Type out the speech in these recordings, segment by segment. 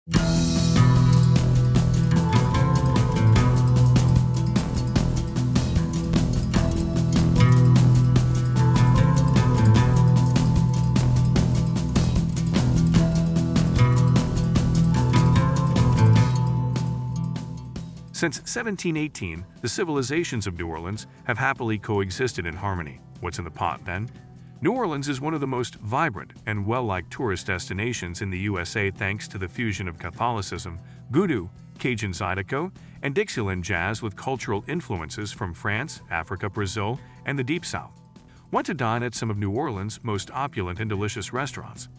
Since 1718, the civilizations of New Orleans have happily coexisted in harmony. What's in the pot, then? New Orleans is one of the most vibrant and well-liked tourist destinations in the USA thanks to the fusion of Catholicism, voodoo, Cajun Zydeco, and Dixieland jazz with cultural influences from France, Africa, Brazil, and the Deep South. Want to dine at some of New Orleans' most opulent and delicious restaurants?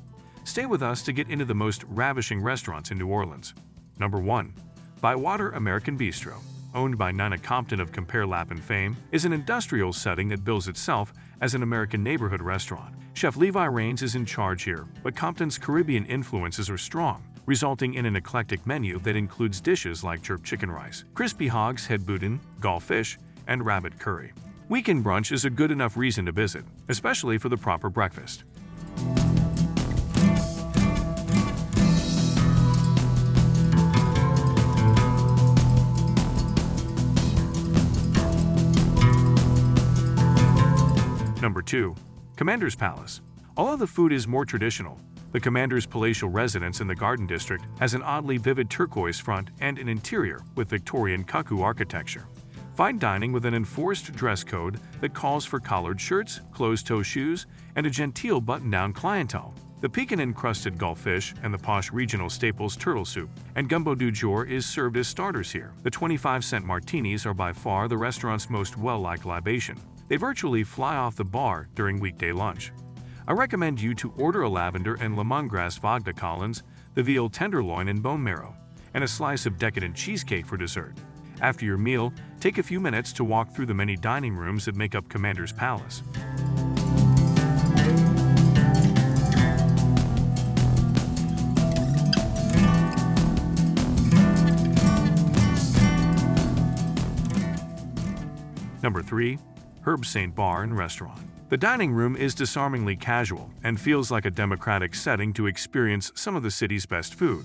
Stay with us to get into the most ravishing restaurants in New Orleans. Number 1. Bywater American Bistro, owned by Nina Compton of Compare Lapin fame, is an industrial setting that bills itself as an American neighborhood restaurant. Chef Levi Raines is in charge here, but Compton's Caribbean influences are strong, resulting in an eclectic menu that includes dishes like jerk chicken rice, crispy hogs head boudin, gulfish, and rabbit curry. Weekend brunch is a good enough reason to visit, especially for the proper breakfast. Number 2. Commander's Palace. Although the food is more traditional, the Commander's palatial residence in the Garden District has an oddly vivid turquoise front and an interior with Victorian cuckoo architecture. Fine dining with an enforced dress code that calls for collared shirts, closed-toe shoes, and a genteel button-down clientele. The pecan-encrusted gulfish and the posh regional staples turtle soup and gumbo du jour is served as starters here. The 25-cent martinis are by far the restaurant's most well-liked libation. They virtually fly off the bar during weekday lunch. I recommend you to order a lavender and lemongrass vodka Collins, the veal tenderloin and bone marrow, and a slice of decadent cheesecake for dessert. After your meal, take a few minutes to walk through the many dining rooms that make up Commander's Palace. Number 3. Herbsaint Bar and Restaurant. The dining room is disarmingly casual and feels like a democratic setting to experience some of the city's best food,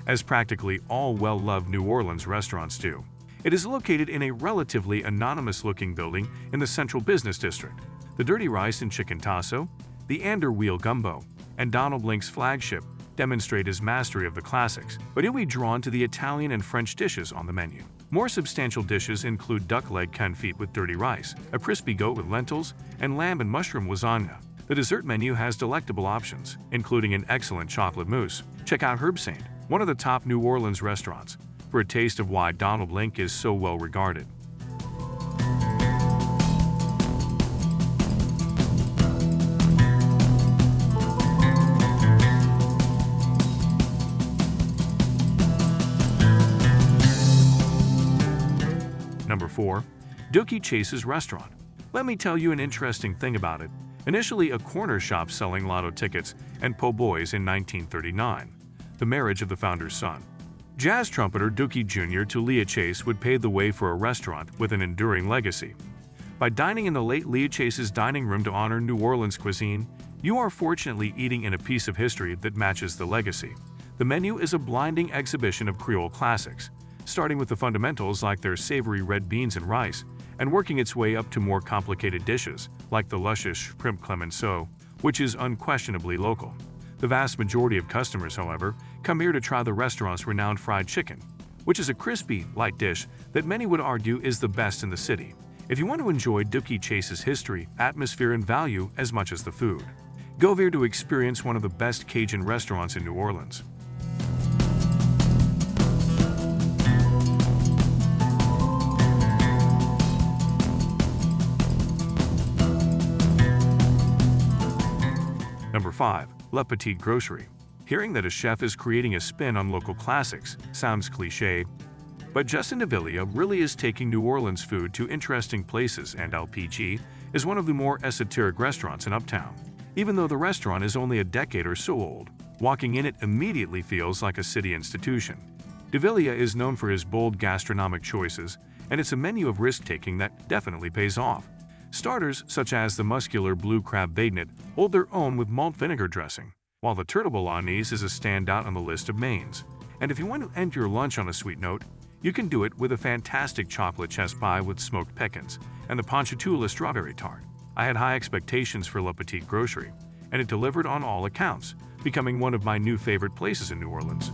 as practically all well-loved New Orleans restaurants do. It is located in a relatively anonymous-looking building in the central business district. The dirty rice and chicken tasso, the Ander wheel gumbo, and Donald Blink's flagship demonstrate his mastery of the classics, but you'll be drawn to the Italian and French dishes on the menu. More substantial dishes include duck leg confit with dirty rice, a crispy goat with lentils, and lamb and mushroom lasagna. The dessert menu has delectable options, including an excellent chocolate mousse. Check out Herbsaint, one of the top New Orleans restaurants, for a taste of why Donald Blink is so well regarded. Number 4. Dooky Chase's Restaurant. Let me tell you an interesting thing about it. Initially a corner shop selling lotto tickets and po' boys in 1939, the marriage of the founder's son, jazz trumpeter Dooky Jr. to Leah Chase would pave the way for a restaurant with an enduring legacy. By dining in the late Leah Chase's dining room to honor New Orleans cuisine, you are fortunately eating in a piece of history that matches the legacy. The menu is a blinding exhibition of Creole classics, starting with the fundamentals like their savory red beans and rice, and working its way up to more complicated dishes like the luscious shrimp clemenceau, which is unquestionably local. The vast majority of customers, however, come here to try the restaurant's renowned fried chicken, which is a crispy, light dish that many would argue is the best in the city. If you want to enjoy Dooky Chase's history, atmosphere, and value as much as the food, go there to experience one of the best Cajun restaurants in New Orleans. Number 5. La Petite Grocery. Hearing that a chef is creating a spin on local classics sounds cliché, but Justin Davila really is taking New Orleans food to interesting places, and LPG is one of the more esoteric restaurants in Uptown. Even though the restaurant is only a decade or so old, walking in it immediately feels like a city institution. Davila is known for his bold gastronomic choices, and it's a menu of risk-taking that definitely pays off. Starters, such as the muscular blue crab bagnet, hold their own with malt vinegar dressing, while the turtle bolognese is a standout on the list of mains. And if you want to end your lunch on a sweet note, you can do it with a fantastic chocolate chess pie with smoked pecans and the Ponchatoula strawberry tart. I had high expectations for La Petite Grocery, and it delivered on all accounts, becoming one of my new favorite places in New Orleans.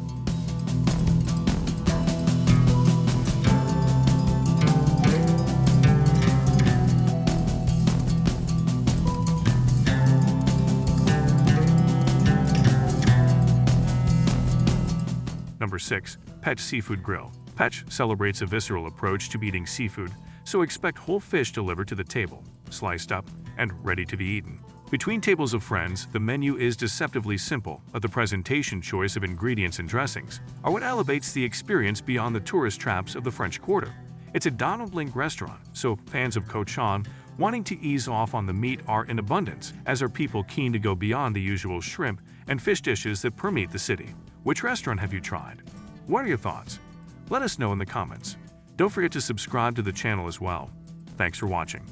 Number 6. Peche Seafood Grill. Peche celebrates a visceral approach to eating seafood, so expect whole fish delivered to the table, sliced up, and ready to be eaten. Between tables of friends, the menu is deceptively simple, but the presentation choice of ingredients and dressings are what elevates the experience beyond the tourist traps of the French Quarter. It's a Donald Blink restaurant, so fans of cochon wanting to ease off on the meat are in abundance, as are people keen to go beyond the usual shrimp and fish dishes that permeate the city. Which restaurant have you tried? What are your thoughts? Let us know in the comments. Don't forget to subscribe to the channel as well. Thanks for watching.